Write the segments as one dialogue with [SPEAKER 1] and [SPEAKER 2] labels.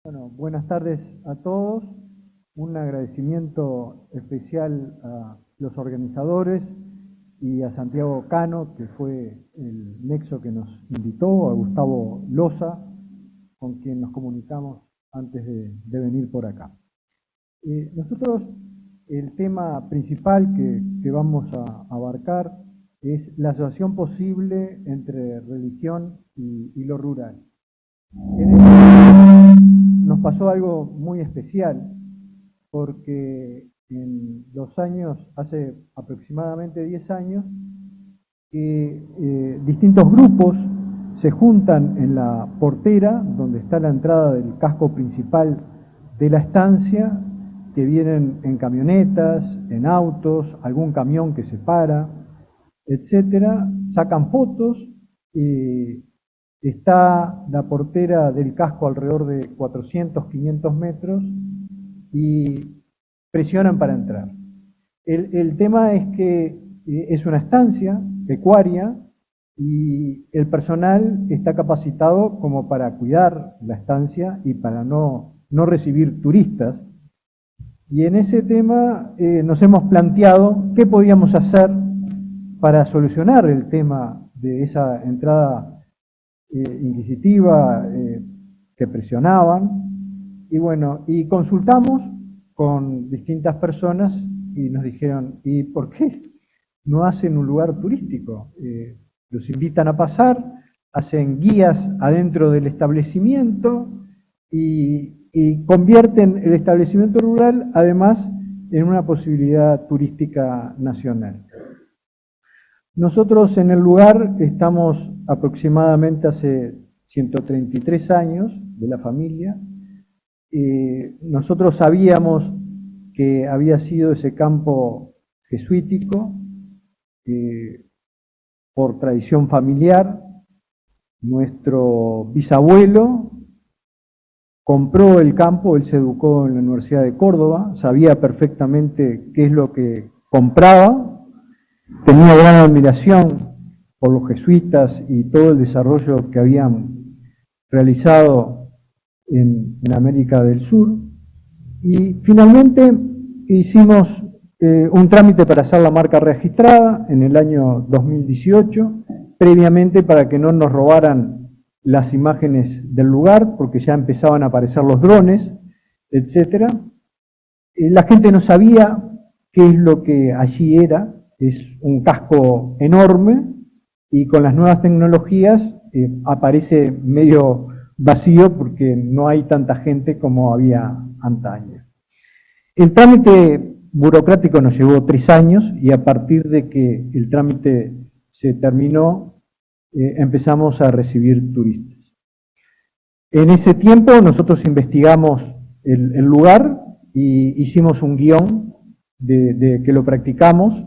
[SPEAKER 1] Bueno, buenas tardes a todos. Un agradecimiento especial a los organizadores y a Santiago Cano, que fue el nexo que nos invitó, a Gustavo Loza, con quien nos comunicamos antes de venir por acá. Nosotros, el tema principal que vamos a abarcar es la asociación posible entre religión y lo rural. En este nos pasó algo muy especial, porque en los años, hace aproximadamente 10 años, distintos grupos se juntan en la portera, donde está la entrada del casco principal de la estancia, que vienen en camionetas, en autos, algún camión que se para, etcétera, sacan fotos. Está la portera del casco alrededor de 400, 500 metros y presionan para entrar. El tema es que es una estancia pecuaria y el personal está capacitado como para cuidar la estancia y para no recibir turistas. Y en ese tema nos hemos planteado qué podíamos hacer para solucionar el tema de esa entrada inquisitiva que presionaban, y bueno, y consultamos con distintas personas y nos dijeron, ¿y por qué no hacen un lugar turístico? Los invitan a pasar, hacen guías adentro del establecimiento y convierten el establecimiento rural además en una posibilidad turística nacional. Nosotros en el lugar estamos aproximadamente hace 133 años de la familia. Nosotros sabíamos que había sido ese campo jesuítico por tradición familiar. Nuestro bisabuelo compró el campo, él se educó en la Universidad de Córdoba, sabía perfectamente qué es lo que compraba. Tenía gran admiración por los jesuitas y todo el desarrollo que habían realizado en América del Sur. Y finalmente hicimos un trámite para hacer la marca registrada en el año 2018, previamente para que no nos robaran las imágenes del lugar, porque ya empezaban a aparecer los drones, etc. La gente no sabía qué es lo que allí era. Es un casco enorme y con las nuevas tecnologías aparece medio vacío porque no hay tanta gente como había antaño. El trámite burocrático nos llevó 3 años y a partir de que el trámite se terminó, empezamos a recibir turistas. En ese tiempo nosotros investigamos el lugar y hicimos un guión de que lo practicamos.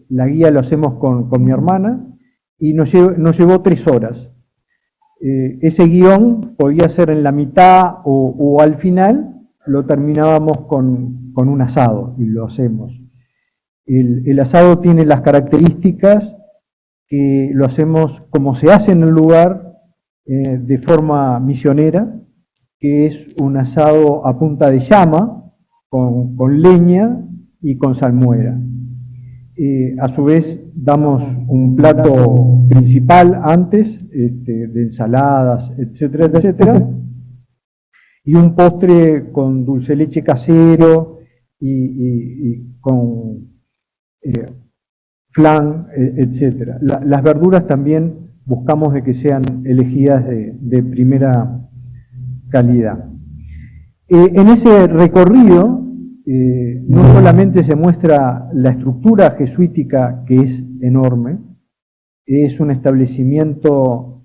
[SPEAKER 1] La guía lo hacemos con mi hermana y nos llevó 3 horas. Ese guión podía ser en la mitad o al final, lo terminábamos con un asado y lo hacemos. El asado tiene las características que lo hacemos como se hace en el lugar, de forma misionera, que es un asado a punta de llama, con leña y con salmuera. A su vez damos un plato principal antes, de ensaladas, etcétera, etcétera, y un postre con dulce de leche casero y con flan, etcétera. Las verduras también buscamos de que sean elegidas de primera calidad. En ese recorrido no solamente se muestra la estructura jesuítica, que es enorme, es un establecimiento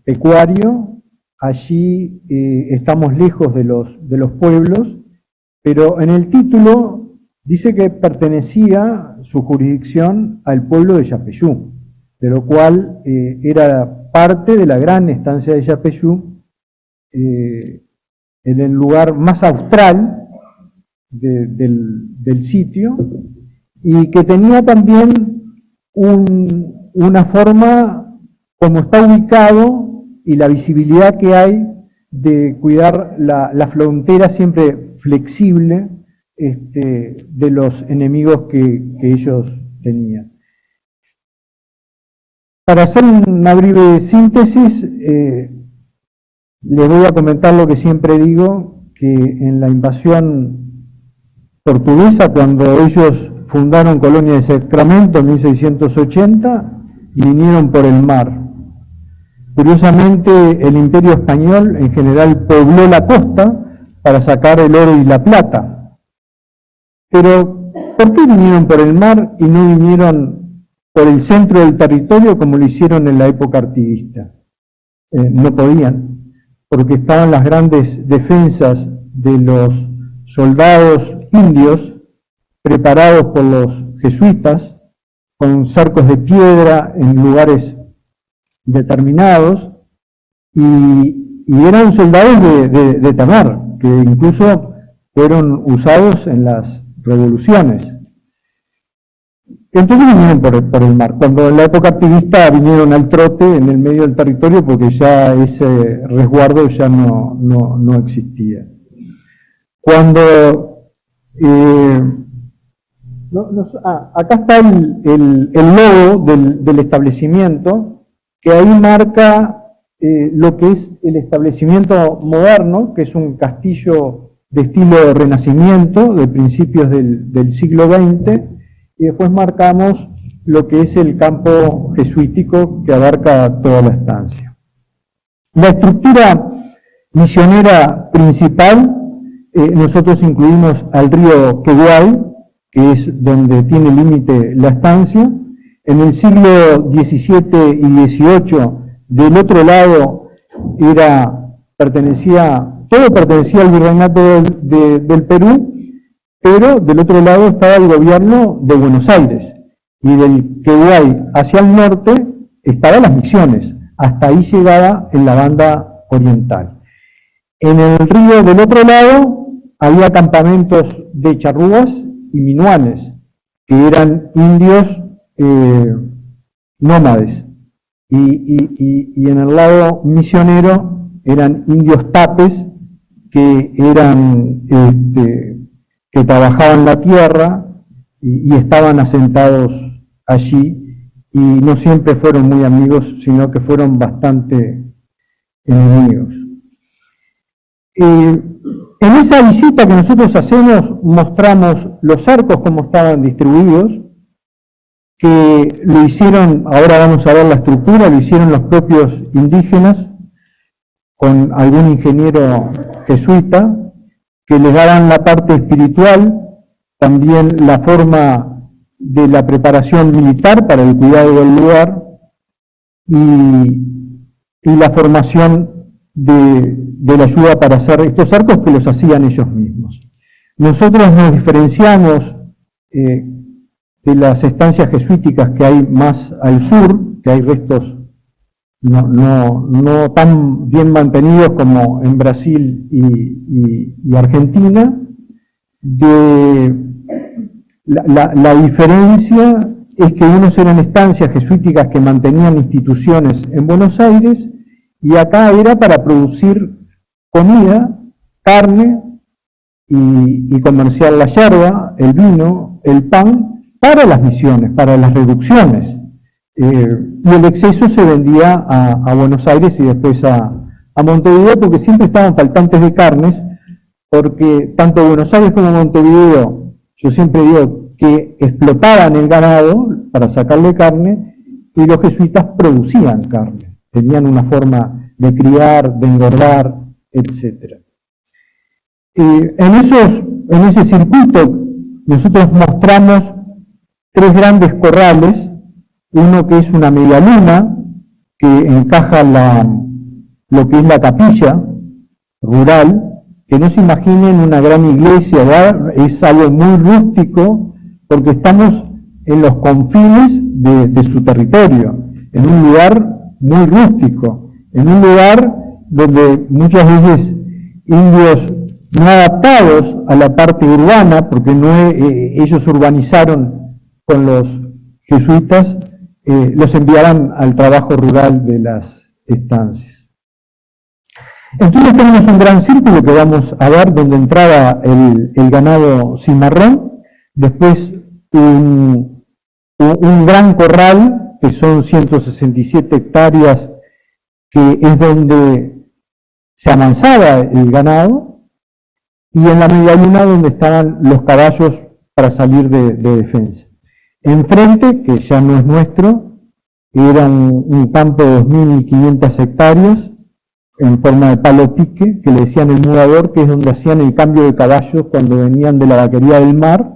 [SPEAKER 1] pecuario. Allí estamos lejos de los pueblos, pero en el título dice que pertenecía su jurisdicción al pueblo de Yapeyú, de lo cual era parte de la gran estancia de Yapeyú, en el lugar más austral del sitio, y que tenía también una forma, como está ubicado y la visibilidad que hay de cuidar la frontera siempre flexible de los enemigos que ellos tenían. Para hacer una breve síntesis, les voy a comentar lo que siempre digo, que en la invasión portuguesa, cuando ellos fundaron Colonia de Sacramento en 1680, vinieron por el mar. Curiosamente, el Imperio Español en general pobló la costa para sacar el oro y la plata. Pero, ¿por qué vinieron por el mar y no vinieron por el centro del territorio como lo hicieron en la época artiguista? No podían, porque estaban las grandes defensas de los soldados indios preparados por los jesuitas, con cercos de piedra en lugares determinados, y eran soldados de temer, que incluso fueron usados en las revoluciones. Entonces vinieron por el mar. Cuando en la época artiguista vinieron al trote en el medio del territorio, porque ya ese resguardo ya no existía. Cuando acá está el logo del establecimiento, que ahí marca lo que es el establecimiento moderno, que es un castillo de estilo renacimiento, de principios del siglo XX, y después marcamos lo que es el campo jesuítico que abarca toda la estancia. La estructura misionera principal, nosotros incluimos al río Queguay, que es donde tiene límite la estancia. En el siglo XVII y XVIII, del otro lado todo pertenecía al virreinato del Perú, pero del otro lado estaba el gobierno de Buenos Aires, y del Queguay hacia el norte estaban las misiones, hasta ahí llegaba en la banda oriental. En el río del otro lado había campamentos de charrúas y minuanes, que eran indios nómades, y en el lado misionero eran indios tapes, que eran que trabajaban la tierra y estaban asentados allí, y no siempre fueron muy amigos, sino que fueron bastante enemigos. En esa visita que nosotros hacemos, mostramos los arcos como estaban distribuidos, que lo hicieron, ahora vamos a ver la estructura, lo hicieron los propios indígenas, con algún ingeniero jesuita, que les daban la parte espiritual, también la forma de la preparación militar para el cuidado del lugar, y la formación de la ayuda para hacer estos arcos, que los hacían ellos mismos. Nosotros nos diferenciamos de las estancias jesuíticas que hay más al sur, que hay restos no tan bien mantenidos como en Brasil y Argentina. La diferencia es que unos eran estancias jesuíticas que mantenían instituciones en Buenos Aires, y acá era para producir comida, carne, y comerciar la yerba, el vino, el pan, para las misiones, para las reducciones. Y el exceso se vendía a Buenos Aires y después a Montevideo, porque siempre estaban faltantes de carnes, porque tanto Buenos Aires como Montevideo, yo siempre digo que explotaban el ganado para sacarle carne, y los jesuitas producían carne, tenían una forma de criar, de engordar, etc. En ese circuito nosotros mostramos tres grandes corrales, uno que es una media luna, que encaja lo que es la capilla rural, que no se imaginen una gran iglesia, ¿verdad? Es algo muy rústico, porque estamos en los confines de su territorio, en un lugar muy rústico, en un lugar donde muchas veces indios no adaptados a la parte urbana, porque ellos urbanizaron con los jesuitas, los enviaban al trabajo rural de las estancias. Entonces tenemos un gran círculo que vamos a ver donde entraba el ganado cimarrón, después un gran corral, que son 167 hectáreas, que es donde se amansaba el ganado, y en la media luna donde estaban los caballos para salir de defensa. Enfrente, que ya no es nuestro, era un campo de 2.500 hectáreas, en forma de palo pique, que le decían el mudador, que es donde hacían el cambio de caballos cuando venían de la vaquería del mar,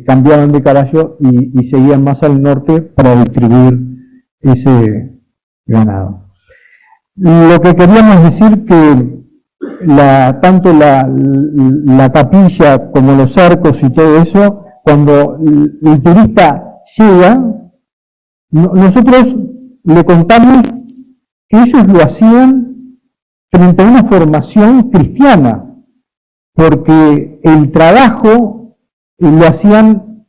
[SPEAKER 1] cambiaban de caballo y seguían más al norte para distribuir ese ganado. Lo que queríamos decir que tanto la capilla como los arcos y todo eso, cuando el turista llega, nosotros le contamos que ellos lo hacían frente a una formación cristiana, porque el trabajo lo hacían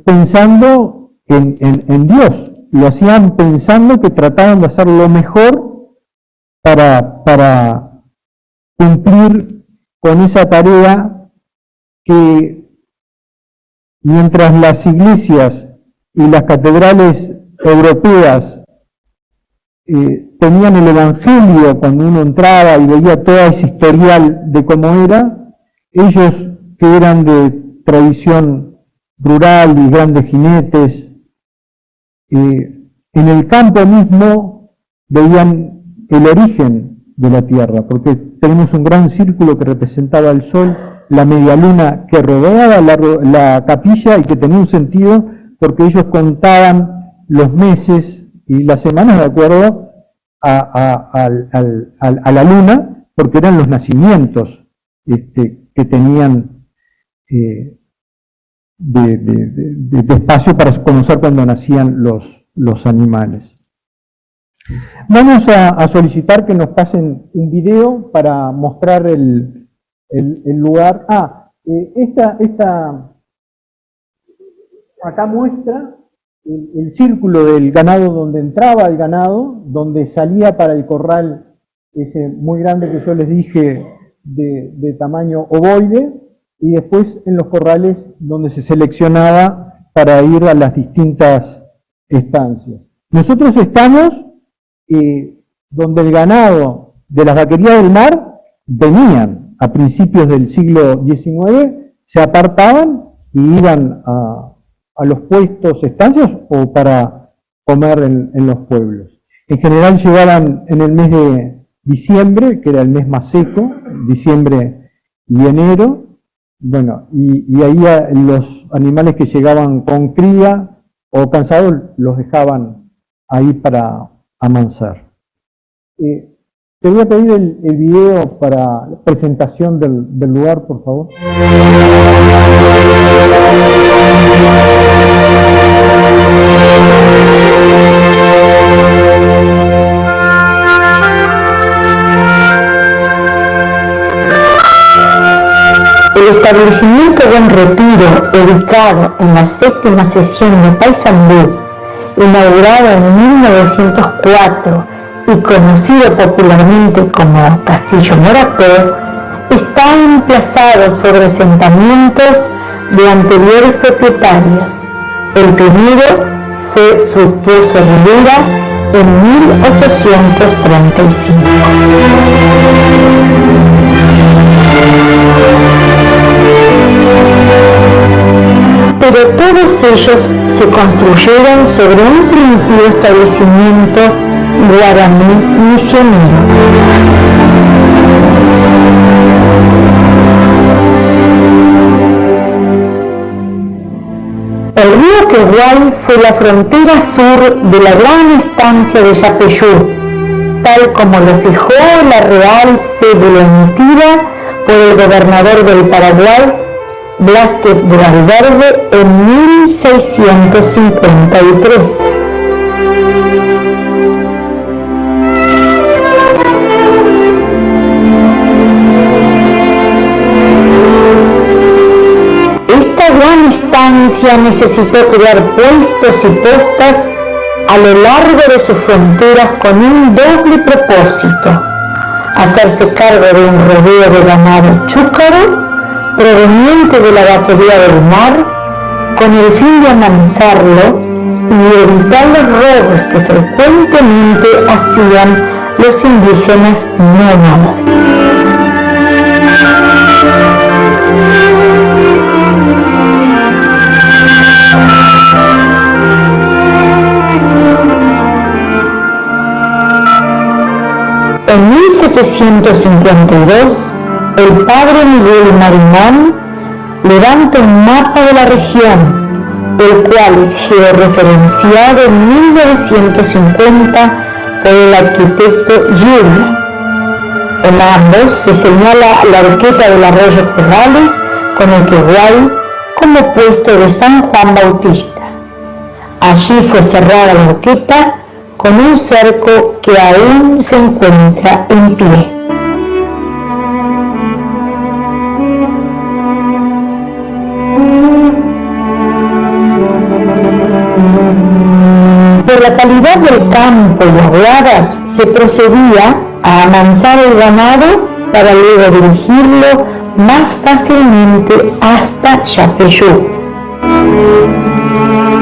[SPEAKER 1] pensando en Dios, lo hacían pensando que trataban de hacer lo mejor para cumplir con esa tarea que mientras las iglesias y las catedrales europeas tenían el Evangelio cuando uno entraba y veía toda esa historial de cómo era, ellos que eran de tradición rural y grandes jinetes, en el campo mismo veían el origen de la tierra, porque tenemos un gran círculo que representaba el sol, la media luna que rodeaba la capilla y que tenía un sentido porque ellos contaban los meses y las semanas de acuerdo a la luna, porque eran los nacimientos que tenían de espacio para conocer cuando nacían los animales. Vamos a solicitar que nos pasen un video para mostrar el lugar. Acá muestra el círculo del ganado, donde entraba el ganado, donde salía para el corral ese muy grande que yo les dije de tamaño ovoide, y después en los corrales donde se seleccionaba para ir a las distintas estancias. Nosotros estamos donde el ganado de las vaquerías del mar venían a principios del siglo XIX, se apartaban y iban a los puestos, estancias, o para comer en los pueblos. En general llegaban en el mes de diciembre, que era el mes más seco, diciembre y enero. Bueno, y ahí los animales que llegaban con cría o cansados los dejaban ahí para amansar. Te voy a pedir el video para la presentación del lugar, por favor.
[SPEAKER 2] El establecimiento Buen Retiro, ubicado en la 7ª sección de Paysandú, inaugurado en 1904 y conocido popularmente como Castillo Morató, está emplazado sobre asentamientos de anteriores propietarios. El primero fue Fructuoso Rivera en 1835. Pero todos ellos se construyeron sobre un primitivo establecimiento guaraní misionero. El río Queguay fue la frontera sur de la gran estancia de Yapeyú, tal como lo fijó la Real Cédula emitida por el gobernador del Paraguay, Blázquez de Valverde, en 1653. Esta gran estancia necesitó crear puestos y postas a lo largo de sus fronteras con un doble propósito: hacerse cargo de un rodeo de ganado chúcaro proveniente de la vaquería del mar, con el fin de amansarlo y evitar los robos que frecuentemente hacían los indígenas nómadas. En 1752, el padre Miguel Marimón levanta un mapa de la región, el cual es georreferenciado en 1950 por el arquitecto Giulia. En ambos se señala la arqueta del arroyo Corrales con el Queguay como puesto de San Juan Bautista. Allí fue cerrada la arqueta con un cerco que aún se encuentra en pie. Por la calidad del campo y las boadas se procedía a amansar el ganado para luego dirigirlo más fácilmente hasta Yapeyú.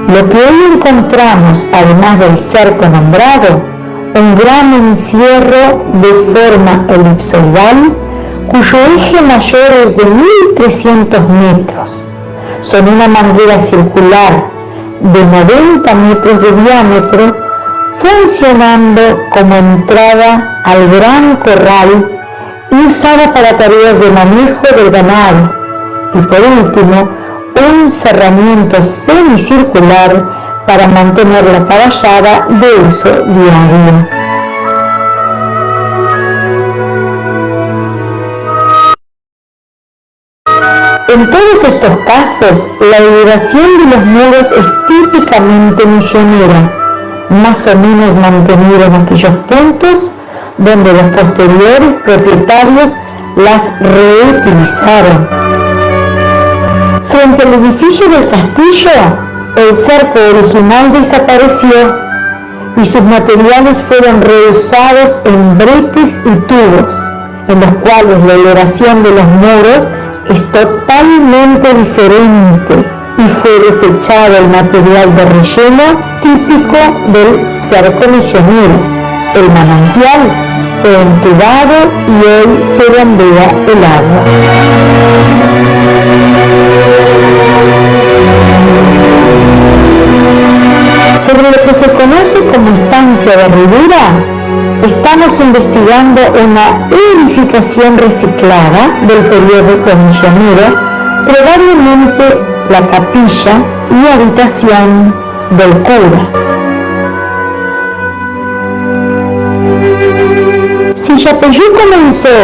[SPEAKER 2] Lo que hoy encontramos, además del cerco nombrado, un gran encierro de forma elipsoidal, cuyo eje mayor es de 1.300 metros. Son una manguera circular de 90 metros de diámetro, funcionando como entrada al gran corral y usada para tareas de manejo del ganado, y por último, un cerramiento semicircular para mantener la caballada de uso diario. En todos estos casos, la elevación de los muros es típicamente misionera, más o menos mantenida en aquellos puntos donde los posteriores propietarios las reutilizaron. Frente al edificio del castillo, el cerco original desapareció y sus materiales fueron reusados en bretes y tubos, en los cuales la elevación de los muros es totalmente diferente y fue desechado el material de relleno típico del cerco misionero. El manantial fue entubado y hoy se bombea el agua. Sobre lo que se conoce como estancia de Ribera, estamos investigando una edificación reciclada del periodo misionero, probablemente la capilla y habitación del cura. Si Yapeyú comenzó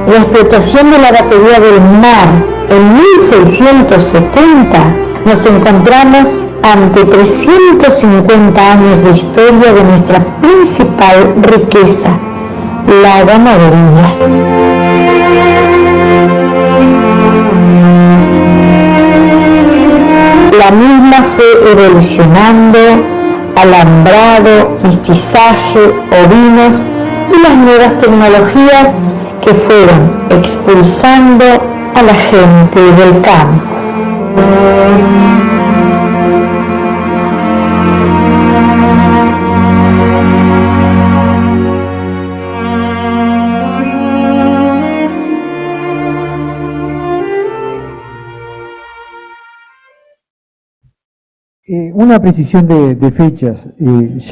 [SPEAKER 2] la explotación de la batería del mar en 1670, nos encontramos ante 350 años de historia de nuestra principal riqueza, la ganadería. La misma fue evolucionando, alambrado, mestizaje, ovinos y las nuevas tecnologías que fueron expulsando a la gente del campo.
[SPEAKER 1] Una precisión de fechas. El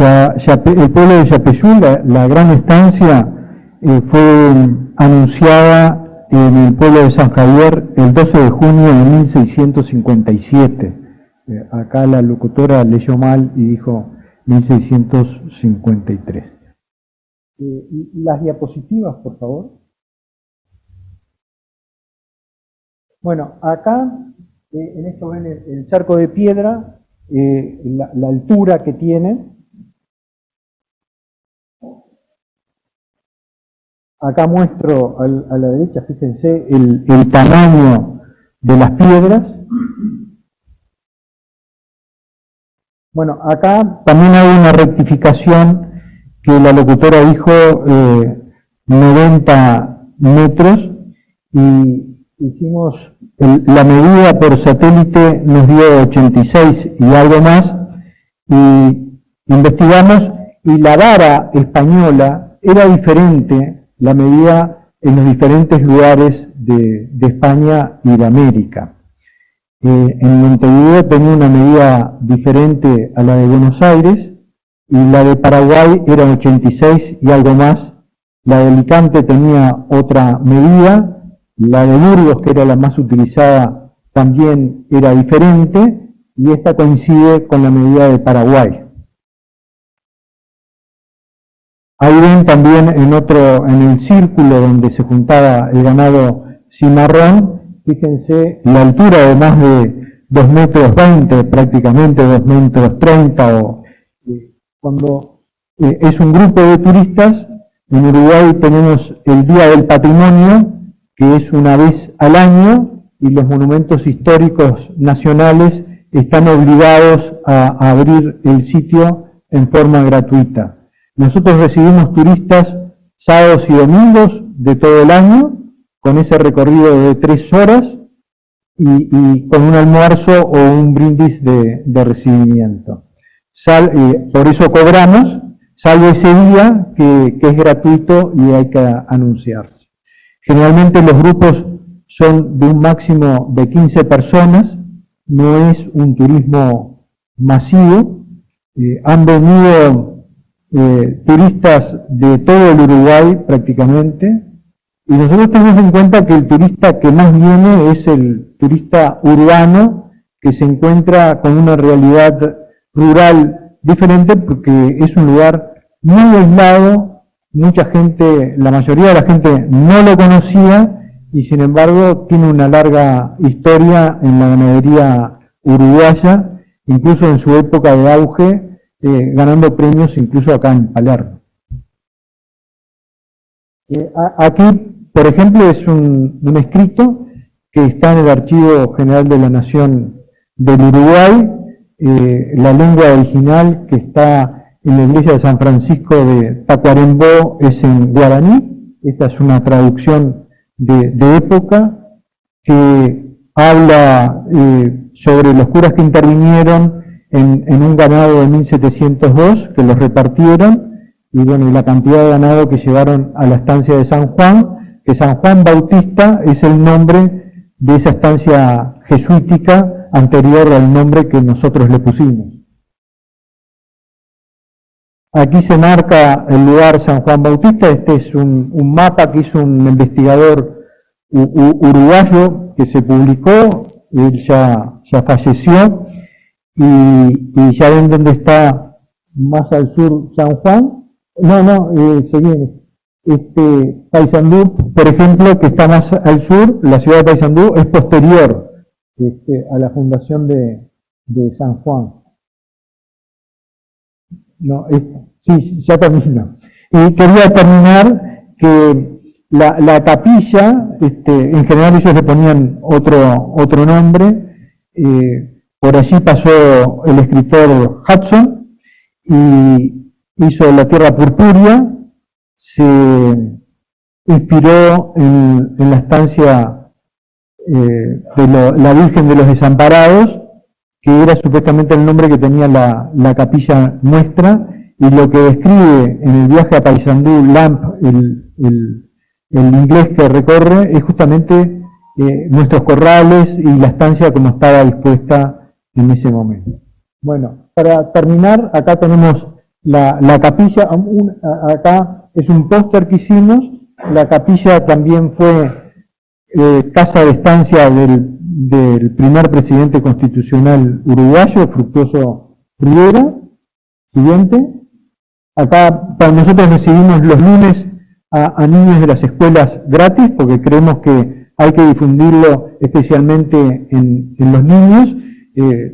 [SPEAKER 1] pueblo de Yapeyú, la gran estancia, fue anunciada en el pueblo de San Javier el 12 de junio de 1657. Acá la locutora leyó mal y dijo 1653. Las diapositivas, por favor. Bueno, acá, en esto ven el cerco de piedra, la altura que tiene. Acá muestro a la derecha, fíjense, el tamaño de las piedras. Bueno, acá también hay una rectificación que la locutora dijo 90 metros y hicimos la medida por satélite, nos dio 86 y algo más, y investigamos, y la vara española era diferente, la medida en los diferentes lugares de España y de América. En Montevideo tenía una medida diferente a la de Buenos Aires, y la de Paraguay era 86 y algo más. La de Alicante tenía otra medida, la de Burgos, que era la más utilizada, también era diferente, y esta coincide con la medida de Paraguay. Ahí ven también en el círculo donde se juntaba el ganado cimarrón, fíjense la altura de más de 2,20 metros, prácticamente 2,30 metros, cuando es un grupo de turistas. En Uruguay tenemos el Día del Patrimonio, que es una vez al año, y los monumentos históricos nacionales están obligados a abrir el sitio en forma gratuita. Nosotros recibimos turistas sábados y domingos de todo el año, con ese recorrido de 3 horas, y con un almuerzo o un brindis de recibimiento. Por eso cobramos, salvo ese día que es gratuito y hay que anunciarse. Generalmente los grupos son de un máximo de 15 personas, no es un turismo masivo. Han venido turistas de todo el Uruguay prácticamente, y nosotros tenemos en cuenta que el turista que más viene es el turista urbano, que se encuentra con una realidad rural diferente, porque es un lugar muy aislado, mucha gente, la mayoría de la gente no lo conocía, y sin embargo tiene una larga historia en la ganadería uruguaya, incluso en su época de auge, ganando premios incluso acá en Palermo. Aquí, por ejemplo, es un escrito que está en el Archivo General de la Nación del Uruguay. La lengua original que está en la iglesia de San Francisco de Tacuarembó es en guaraní. Esta es una traducción de época que habla sobre los curas que intervinieron en un ganado de 1702, que los repartieron, y bueno, y la cantidad de ganado que llevaron a la estancia de San Juan, que San Juan Bautista es el nombre de esa estancia jesuítica anterior al nombre que nosotros le pusimos. Aquí se marca el lugar San Juan Bautista. Este es un mapa que hizo un investigador uruguayo que se publicó. Él ya falleció, y ya ven dónde está más al sur San Juan. Se viene. Paysandú, por ejemplo, que está más al sur, la ciudad de Paysandú, es posterior a la fundación de San Juan. Sí, ya termino. Y quería terminar que la capilla, en general ellos le ponían otro nombre. Por allí pasó el escritor Hudson y hizo La Tierra Purpúrea. Se inspiró en la estancia de la Virgen de los Desamparados, que era supuestamente el nombre que tenía la capilla nuestra, y lo que describe en el viaje a Paysandú Lamp, el inglés que recorre, es justamente nuestros corrales y la estancia como estaba dispuesta en ese momento. Bueno, para terminar, acá tenemos la capilla. Acá es un póster que hicimos. La capilla también fue casa de estancia del primer presidente constitucional uruguayo, Fructuoso Rivera. Siguiente. Acá nosotros recibimos los lunes a niños de las escuelas gratis, porque creemos que hay que difundirlo especialmente en los niños.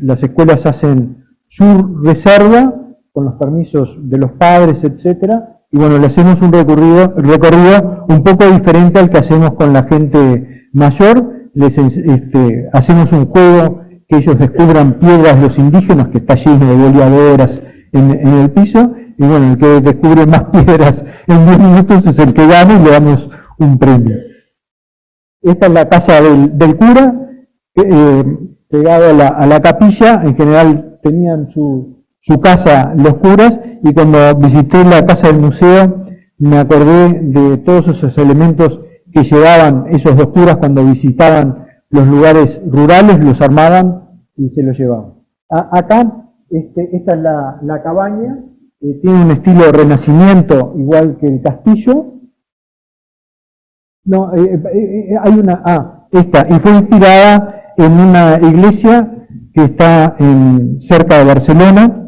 [SPEAKER 1] Las escuelas hacen su reserva con los permisos de los padres, etcétera, y bueno, le hacemos un recorrido un poco diferente al que hacemos con la gente mayor. Hacemos un juego que ellos descubran piedras de los indígenas, que está lleno de boleadoras en el piso, y bueno, el que descubre más piedras en 10 minutos es el que gana y le damos un premio. Esta es la casa del cura, pegado a la capilla. En general tenían su casa los curas, y cuando visité la casa del museo me acordé de todos esos elementos que llevaban esos dos curas cuando visitaban los lugares rurales, los armaban y se los llevaban. Acá, esta es la cabaña, tiene un estilo de renacimiento igual que el castillo. No, hay una, esta, y fue inspirada en una iglesia que está cerca de Barcelona,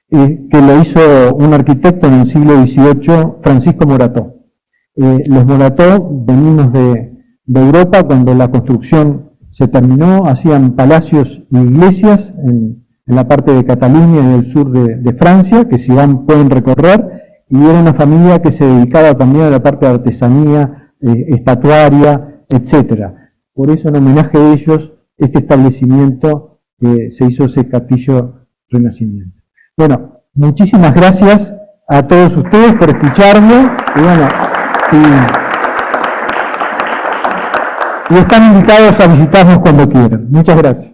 [SPEAKER 1] que lo hizo un arquitecto en el siglo XVIII, Francisco Morató. Los Morató venimos de Europa cuando la construcción se terminó, hacían palacios y iglesias en la parte de Cataluña y en el sur de Francia, que si van pueden recorrer, y era una familia que se dedicaba también a la parte de artesanía, estatuaria, etcétera. Por eso, en homenaje a ellos, este establecimiento se hizo ese castillo renacimiento. Bueno, muchísimas gracias a todos ustedes por escucharme, y bueno, y están invitados a visitarnos cuando quieran. Muchas gracias.